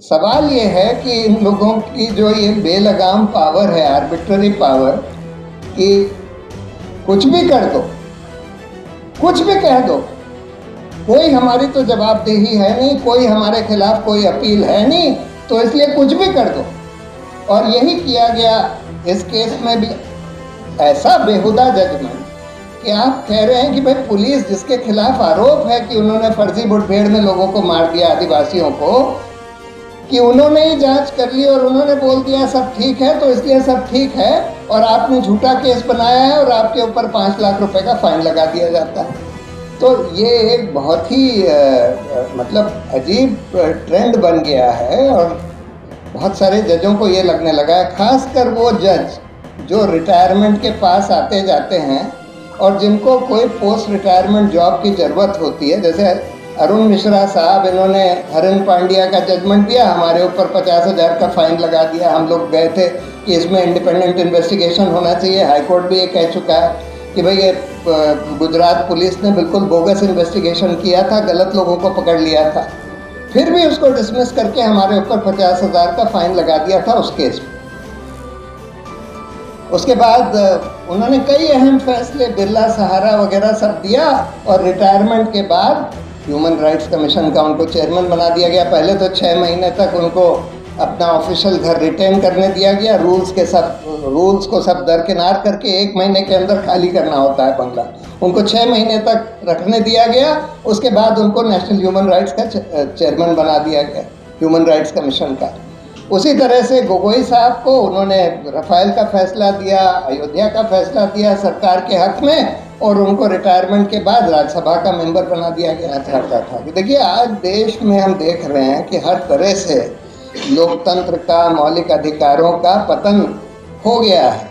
सवाल ये है कि इन लोगों की जो ये बेलगाम पावर है, आर्बिट्ररी पावर, कि कुछ भी कर दो, कुछ भी कह दो, कोई हमारी तो जवाबदेही है नहीं, कोई हमारे खिलाफ कोई अपील है नहीं, तो इसलिए कुछ भी कर दो। और यही किया गया इस केस में भी। ऐसा बेहुदा जजमेंट कि आप कह रहे हैं कि भाई पुलिस, जिसके खिलाफ आरोप है कि उन्होंने फर्जी मुठभेड़ में लोगों को मार दिया, आदिवासियों को, कि उन्होंने ही जांच कर ली और उन्होंने बोल दिया सब ठीक है, तो इसलिए सब ठीक है, और आपने झूठा केस बनाया है और आपके ऊपर 5 लाख रुपए का फाइन लगा दिया जाता है। तो ये एक बहुत ही मतलब अजीब ट्रेंड बन गया है और बहुत सारे जजों को ये लगने लगा है, खासकर वो जज जो रिटायरमेंट के पास आते जाते हैं और जिनको कोई पोस्ट रिटायरमेंट जॉब की ज़रूरत होती है। जैसे अरुण मिश्रा साहब, इन्होंने हरिन पांड्या का जजमेंट दिया, हमारे ऊपर 50,000 का फाइन लगा दिया। हम लोग गए थे कि इसमें इंडिपेंडेंट इन्वेस्टिगेशन होना चाहिए। हाईकोर्ट भी ये कह चुका है कि भाई ये गुजरात पुलिस ने बिल्कुल बोगस इन्वेस्टिगेशन किया था, गलत लोगों को पकड़ लिया था, फिर भी उसको डिसमिस करके हमारे ऊपर 50,000 का फाइन लगा दिया था उस केस में। उसके बाद उन्होंने कई अहम फैसले, बिरला सहारा वगैरह सब दिया, और रिटायरमेंट के बाद ह्यूमन राइट्स कमीशन का उनको चेयरमैन बना दिया गया। पहले तो 6 महीने तक उनको अपना ऑफिशियल घर रिटेन करने दिया गया, रूल्स को सब दरकिनार करके 1 महीने के अंदर खाली करना होता है बंगला। उनको 6 महीने तक रखने दिया गया। उसके बाद उनको नेशनल ह्यूमन राइट्स का चेयरमैन बना दिया गया, ह्यूमन राइट्स कमीशन का। उसी तरह से गोगोई साहब को उन्होंने रफाल का फैसला दिया, अयोध्या का फैसला दिया सरकार के हक में, और उनको रिटायरमेंट के बाद राज्यसभा का मेंबर बना दिया गया था। देखिए, आज देश में हम देख रहे हैं कि हर तरह से लोकतंत्र का, मौलिक अधिकारों का पतन हो गया है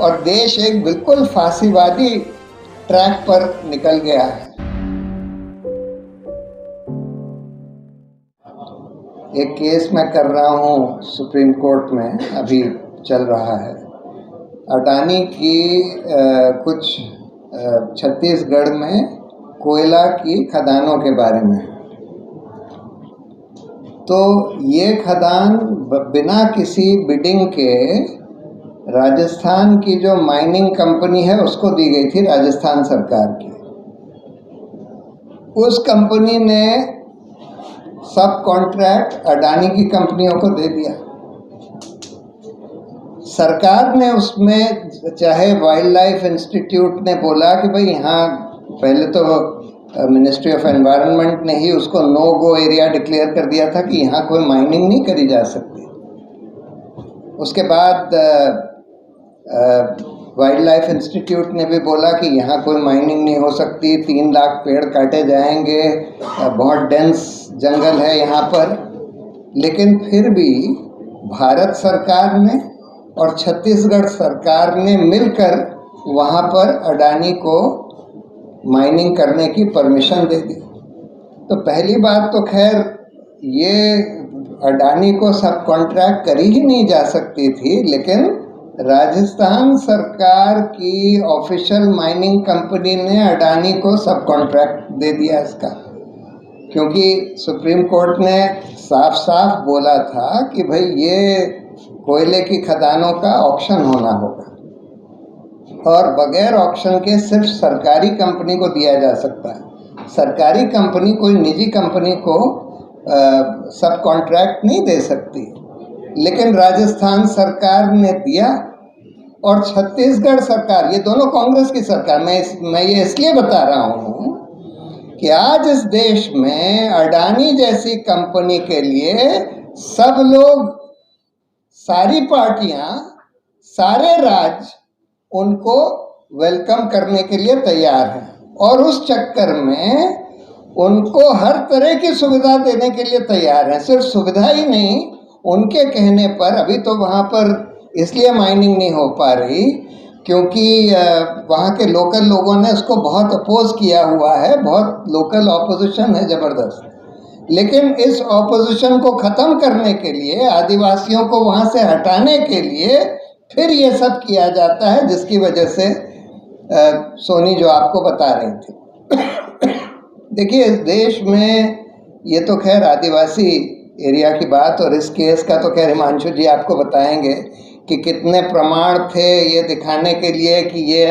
और देश एक बिल्कुल फांसीवादी ट्रैक पर निकल गया है। एक केस मैं कर रहा हूँ सुप्रीम कोर्ट में, अभी चल रहा है, अडानी की कुछ छत्तीसगढ़ में कोयला की खदानों के बारे में। तो ये खदान बिना किसी बिडिंग के राजस्थान की जो माइनिंग कंपनी है उसको दी गई थी, राजस्थान सरकार की। उस कंपनी ने सब कॉन्ट्रैक्ट अडानी की कंपनियों को दे दिया। सरकार ने उसमें, चाहे वाइल्ड लाइफ इंस्टीट्यूट ने बोला कि भाई यहाँ, पहले तो मिनिस्ट्री ऑफ एनवायरनमेंट ने ही उसको नो गो एरिया डिक्लेयर कर दिया था कि यहाँ कोई माइनिंग नहीं करी जा सकती। उसके बाद वाइल्ड लाइफ इंस्टीट्यूट ने भी बोला कि यहाँ कोई माइनिंग नहीं हो सकती, 3 लाख पेड़ काटे जाएंगे, बहुत डेंस जंगल है यहाँ पर। लेकिन फिर भी भारत सरकार ने और छत्तीसगढ़ सरकार ने मिलकर वहाँ पर अडानी को माइनिंग करने की परमिशन दे दी। तो पहली बात तो खैर ये अडानी को सब कॉन्ट्रैक्ट करी ही नहीं जा सकती थी, लेकिन राजस्थान सरकार की ऑफिशियल माइनिंग कंपनी ने अडानी को सब कॉन्ट्रैक्ट दे दिया इसका, क्योंकि सुप्रीम कोर्ट ने साफ साफ बोला था कि भाई ये कोयले की खदानों का ऑक्शन होना होगा और बगैर ऑक्शन के सिर्फ सरकारी कंपनी को दिया जा सकता है। सरकारी कंपनी कोई निजी कंपनी को सब कॉन्ट्रैक्ट नहीं दे सकती। लेकिन राजस्थान सरकार ने दिया और छत्तीसगढ़ सरकार, ये दोनों कांग्रेस की सरकार, मैं ये इसलिए बता रहा हूँ कि आज इस देश में अडानी जैसी कंपनी के लिए सब लोग, सारी पार्टियां, सारे राज्य उनको वेलकम करने के लिए तैयार हैं और उस चक्कर में उनको हर तरह की सुविधा देने के लिए तैयार हैं। सिर्फ सुविधा ही नहीं, उनके कहने पर अभी तो वहाँ पर इसलिए माइनिंग नहीं हो पा रही क्योंकि वहाँ के लोकल लोगों ने उसको बहुत अपोज किया हुआ है, बहुत लोकल ऑपोजिशन है ज़बरदस्त। लेकिन इस ऑपोजिशन को ख़त्म करने के लिए, आदिवासियों को वहाँ से हटाने के लिए फिर ये सब किया जाता है, जिसकी वजह से सोनी जो आपको बता रही थी। देखिए, इस देश में ये तो खैर आदिवासी एरिया की बात। और इस केस का तो खैर हिमांशु जी आपको बताएंगे कि कितने प्रमाण थे ये दिखाने के लिए कि ये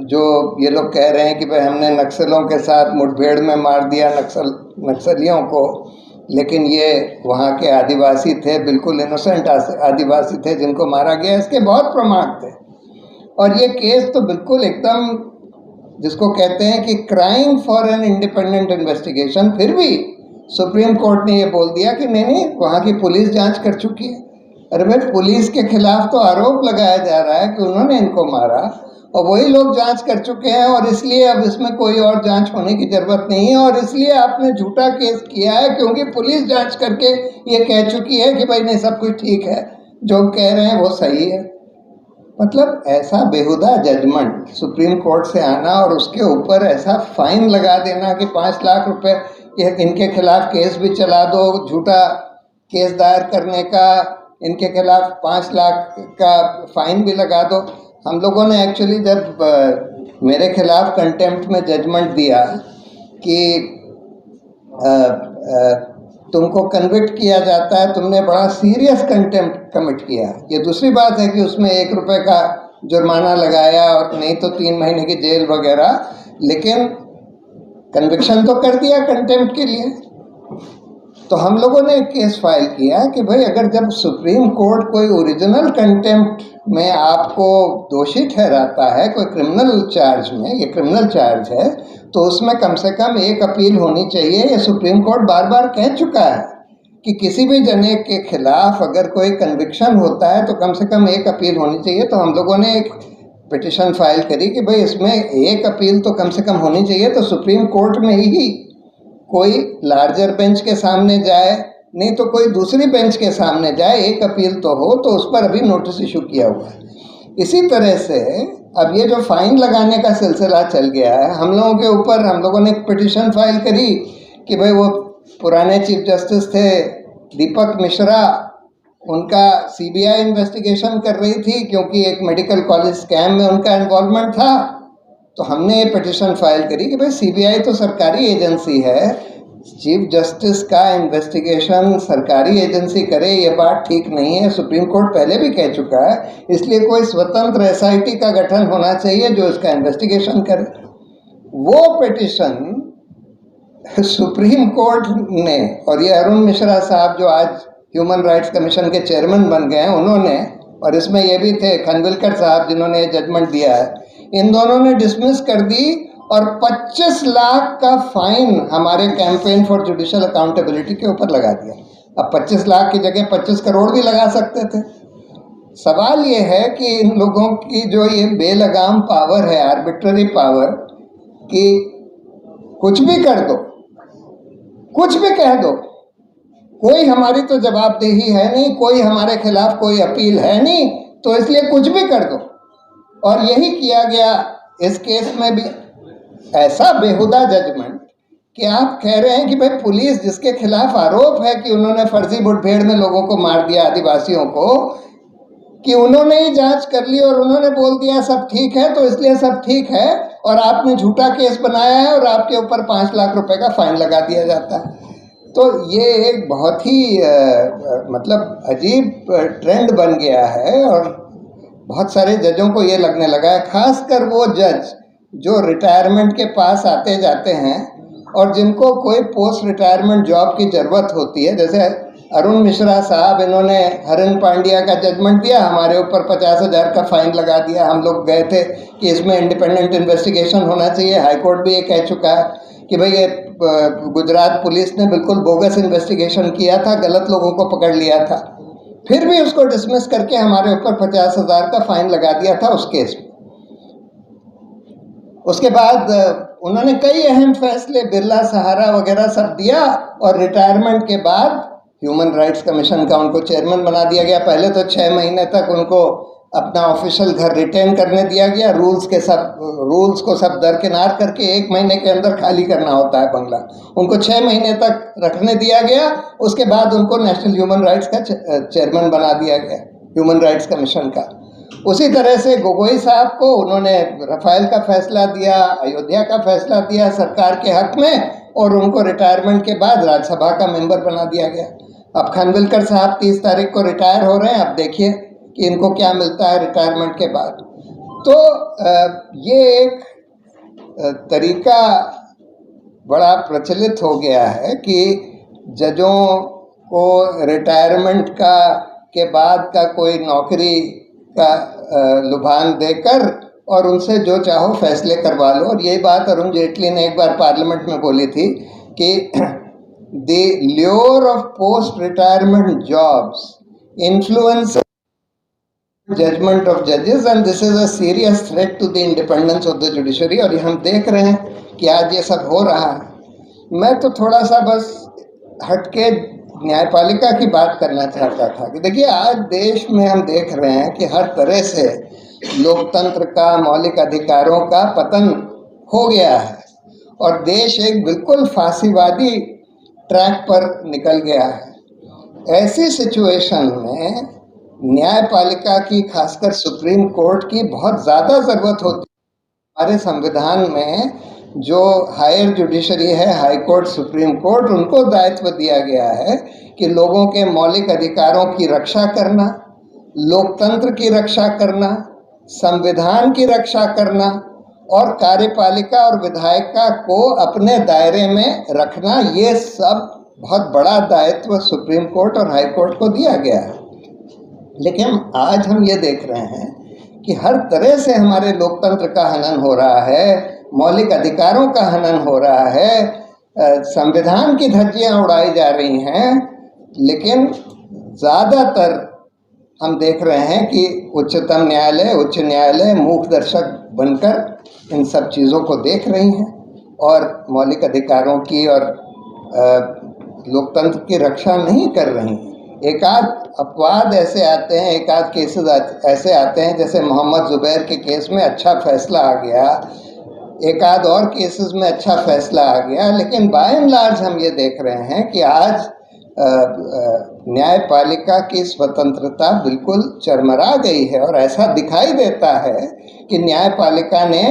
जो ये लोग कह रहे हैं कि भाई हमने नक्सलों के साथ मुठभेड़ में मार दिया नक्सलियों को, लेकिन ये वहाँ के आदिवासी थे, बिल्कुल इनोसेंट आदिवासी थे जिनको मारा गया। इसके बहुत प्रमाण थे। और ये केस तो बिल्कुल एकदम जिसको कहते हैं कि crime for an independent investigation, फिर भी सुप्रीम कोर्ट ने ये बोल दिया कि नहीं, वहाँ की पुलिस जांच कर चुकी है। अरे भाई, पुलिस के खिलाफ तो आरोप लगाया जा रहा है कि उन्होंने इनको मारा, और वही लोग जांच कर चुके हैं, और इसलिए अब इसमें कोई और जांच होने की ज़रूरत नहीं है। और इसलिए आपने झूठा केस किया है क्योंकि पुलिस जांच करके ये कह चुकी है कि भाई नहीं, सब कुछ ठीक है, जो कह रहे हैं वो सही है। मतलब ऐसा बेहुदा जजमेंट सुप्रीम कोर्ट से आना और उसके ऊपर ऐसा फाइन लगा देना कि 5 लाख रुपए इनके खिलाफ केस भी चला दो, झूठा केस दायर करने का, इनके खिलाफ 5 लाख का फाइन भी लगा दो। हम लोगों ने एक्चुअली जब मेरे खिलाफ कंटेम्प्ट में जजमेंट दिया कि तुमको कन्विक्ट किया जाता है, तुमने बड़ा सीरियस कंटेम्प्ट कमिट किया। ये दूसरी बात है कि उसमें 1 रुपये का जुर्माना लगाया और नहीं तो 3 महीने की जेल वगैरह, लेकिन कन्विक्शन तो कर दिया कंटेम्प्ट के लिए। तो हम लोगों ने एक केस फाइल किया कि भाई अगर जब सुप्रीम कोर्ट कोई ओरिजिनल कंटेम्प्ट में आपको दोषी ठहराता है कोई क्रिमिनल चार्ज में, ये क्रिमिनल चार्ज है, तो उसमें कम से कम एक अपील होनी चाहिए। ये सुप्रीम कोर्ट बार बार कह चुका है कि किसी भी जने के खिलाफ अगर कोई कन्विक्शन होता है तो कम से कम एक अपील होनी चाहिए। तो हम लोगों ने एक पिटिशन फाइल करी कि भाई इसमें एक अपील तो कम से कम होनी चाहिए। तो सुप्रीम कोर्ट में ही कोई लार्जर बेंच के सामने जाए, नहीं तो कोई दूसरी बेंच के सामने जाए, एक अपील तो हो। तो उस पर अभी नोटिस इशू किया हुआ है। इसी तरह से अब ये जो फाइन लगाने का सिलसिला चल गया है हम लोगों के ऊपर, हम लोगों ने एक पिटिशन फाइल करी कि भाई वो पुराने चीफ जस्टिस थे दीपक मिश्रा, उनका सीबीआई इन्वेस्टिगेशन कर रही थी क्योंकि एक मेडिकल कॉलेज स्कैम में उनका इन्वॉल्वमेंट था। तो हमने ये पिटिशन फाइल करी कि भाई सीबीआई तो सरकारी एजेंसी है, चीफ जस्टिस का इन्वेस्टिगेशन सरकारी एजेंसी करे, ये बात ठीक नहीं है। सुप्रीम कोर्ट पहले भी कह चुका है, इसलिए कोई स्वतंत्र एसआईटी का गठन होना चाहिए जो इसका इन्वेस्टिगेशन करे। वो पिटिशन सुप्रीम कोर्ट ने, और ये अरुण मिश्रा साहब जो आज ह्यूमन राइट्स कमीशन के चेयरमैन बन गए हैं, उन्होंने, और इसमें ये भी थे खनविलकर साहब जिन्होंने ये जजमेंट दिया है, इन दोनों ने डिसमिस कर दी और 25 लाख का फाइन हमारे कैंपेन फॉर जुडिशियल अकाउंटेबिलिटी के ऊपर लगा दिया। अब 25 लाख की जगह 25 करोड़ भी लगा सकते थे। सवाल ये है कि इन लोगों की जो ये बेलगाम पावर है, आर्बिट्ररी पावर, कि कुछ भी कर दो, कुछ भी कह दो, कोई हमारी तो जवाबदेही है नहीं, कोई हमारे खिलाफ कोई अपील है नहीं, तो इसलिए कुछ भी कर दो। और यही किया गया इस केस में भी। ऐसा बेहुदा जजमेंट कि आप कह रहे हैं कि भाई पुलिस जिसके खिलाफ आरोप है कि उन्होंने फर्जी मुठभेड़ में लोगों को मार दिया, आदिवासियों को, कि उन्होंने ही जांच कर ली और उन्होंने बोल दिया सब ठीक है, तो इसलिए सब ठीक है, और आपने झूठा केस बनाया है और आपके ऊपर 5 लाख रुपए का फाइन लगा दिया जाता है। तो ये एक बहुत ही मतलब अजीब ट्रेंड बन गया है और बहुत सारे जजों को ये लगने लगा है, खासकर वो जज जो रिटायरमेंट के पास आते जाते हैं और जिनको कोई पोस्ट रिटायरमेंट जॉब की ज़रूरत होती है। जैसे अरुण मिश्रा साहब, इन्होंने हरिन पांड्या का जजमेंट दिया, हमारे ऊपर 50,000 का फाइन लगा दिया। हम लोग गए थे कि इसमें इंडिपेंडेंट इन्वेस्टिगेशन होना चाहिए। हाईकोर्ट भी ये कह चुका है कि भाई ये गुजरात पुलिस ने बिल्कुल बोगस इन्वेस्टिगेशन किया था, गलत लोगों को पकड़ लिया था, फिर भी उसको डिसमिस करके हमारे ऊपर 50,000 का फाइन लगा दिया था उस केस में। उसके बाद उन्होंने कई अहम फैसले, बिरला सहारा वगैरह सब दिया, और रिटायरमेंट के बाद ह्यूमन राइट्स कमीशन का उनको चेयरमैन बना दिया गया। पहले तो 6 महीने तक उनको अपना ऑफिशियल घर रिटेन करने दिया गया, रूल्स को सब दरकिनार करके 1 महीने के अंदर खाली करना होता है बंगला, उनको 6 महीने तक रखने दिया गया। उसके बाद उनको नेशनल ह्यूमन राइट्स का चेयरमैन बना दिया गया, ह्यूमन राइट्स कमीशन का। उसी तरह से गोगोई साहब को उन्होंने रफाल का फैसला दिया, अयोध्या का फैसला दिया सरकार के हक में, और उनको रिटायरमेंट के बाद राज्यसभा का मेंबर बना दिया गया। अब खानविलकर साहब 30 तारीख को रिटायर हो रहे हैं, अब देखिए कि इनको क्या मिलता है रिटायरमेंट के बाद। तो ये एक तरीका बड़ा प्रचलित हो गया है कि जजों को रिटायरमेंट के बाद का कोई नौकरी का लुभान देकर और उनसे जो चाहो फैसले करवा लो। और यही बात अरुण जेटली ने एक बार पार्लियामेंट में बोली थी कि the lure of post retirement jobs influence judgment of जजेस and this is a serious threat to the independence of the judiciary. और ये हम देख रहे हैं कि आज ये सब हो रहा है। मैं तो थोड़ा सा बस हटके न्यायपालिका की बात करना चाहता था कि देखिए आज देश में हम देख रहे हैं कि हर तरह से लोकतंत्र का, मौलिक अधिकारों का पतन हो गया है और देश एक बिल्कुल फांसीवादी ट्रैक पर निकल गया है। ऐसी सिचुएशन में न्यायपालिका की, खासकर सुप्रीम कोर्ट की बहुत ज़्यादा ज़रूरत होती है। हमारे संविधान में जो हायर जुडिशरी है, हाई कोर्ट, सुप्रीम कोर्ट, उनको दायित्व दिया गया है कि लोगों के मौलिक अधिकारों की रक्षा करना, लोकतंत्र की रक्षा करना, संविधान की रक्षा करना और कार्यपालिका और विधायिका को अपने दायरे में रखना, ये सब बहुत बड़ा दायित्व सुप्रीम कोर्ट और हाई कोर्ट को दिया गया है। लेकिन आज हम ये देख रहे हैं कि हर तरह से हमारे लोकतंत्र का हनन हो रहा है, मौलिक अधिकारों का हनन हो रहा है, संविधान की धज्जियां उड़ाई जा रही हैं। लेकिन ज़्यादातर हम देख रहे हैं कि उच्चतम न्यायालय, उच्च न्यायालय मूक दर्शक बनकर इन सब चीज़ों को देख रही हैं और मौलिक अधिकारों की और लोकतंत्र की रक्षा नहीं कर रही हैं। एक आध अपवाद ऐसे आते हैं, एक आध केसेस ऐसे आते हैं, जैसे मोहम्मद जुबैर के केस में अच्छा फैसला आ गया, एक आध और केसेस में अच्छा फैसला आ गया। लेकिन बाय एंड लार्ज हम ये देख रहे हैं कि आज न्यायपालिका की स्वतंत्रता बिल्कुल चरमरा गई है और ऐसा दिखाई देता है कि न्यायपालिका ने,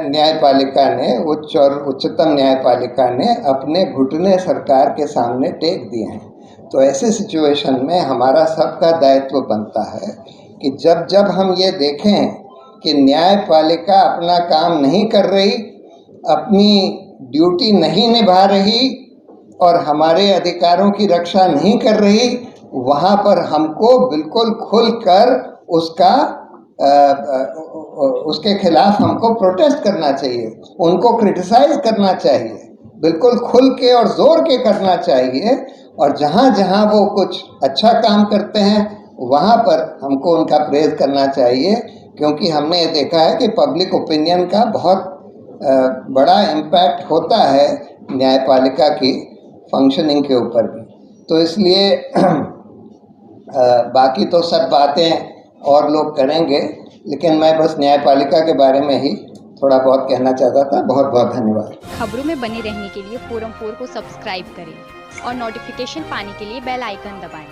न्यायपालिका ने, उच्च और उच्चतम न्यायपालिका ने अपने घुटने सरकार के सामने टेक दिए हैं। तो ऐसे सिचुएशन में हमारा सबका दायित्व बनता है कि जब जब हम ये देखें कि न्यायपालिका अपना काम नहीं कर रही, अपनी ड्यूटी नहीं निभा रही और हमारे अधिकारों की रक्षा नहीं कर रही, वहाँ पर हमको बिल्कुल खुलकर उसके खिलाफ हमको प्रोटेस्ट करना चाहिए, उनको क्रिटिसाइज करना चाहिए, बिल्कुल खुल के और ज़ोर के करना चाहिए। और जहाँ जहाँ वो कुछ अच्छा काम करते हैं वहाँ पर हमको उनका प्रेज़ करना चाहिए, क्योंकि हमने ये देखा है कि पब्लिक ओपिनियन का बहुत बड़ा इम्पैक्ट होता है न्यायपालिका की फंक्शनिंग के ऊपर भी। तो इसलिए बाकी तो सब बातें और लोग करेंगे, लेकिन मैं बस न्यायपालिका के बारे में ही थोड़ा बहुत कहना चाहता था। बहुत बहुत धन्यवाद। खबरों में बने रहने के लिए फोरम 4 को सब्सक्राइब करें और नोटिफिकेशन पाने के लिए बेल आइकन दबाएं।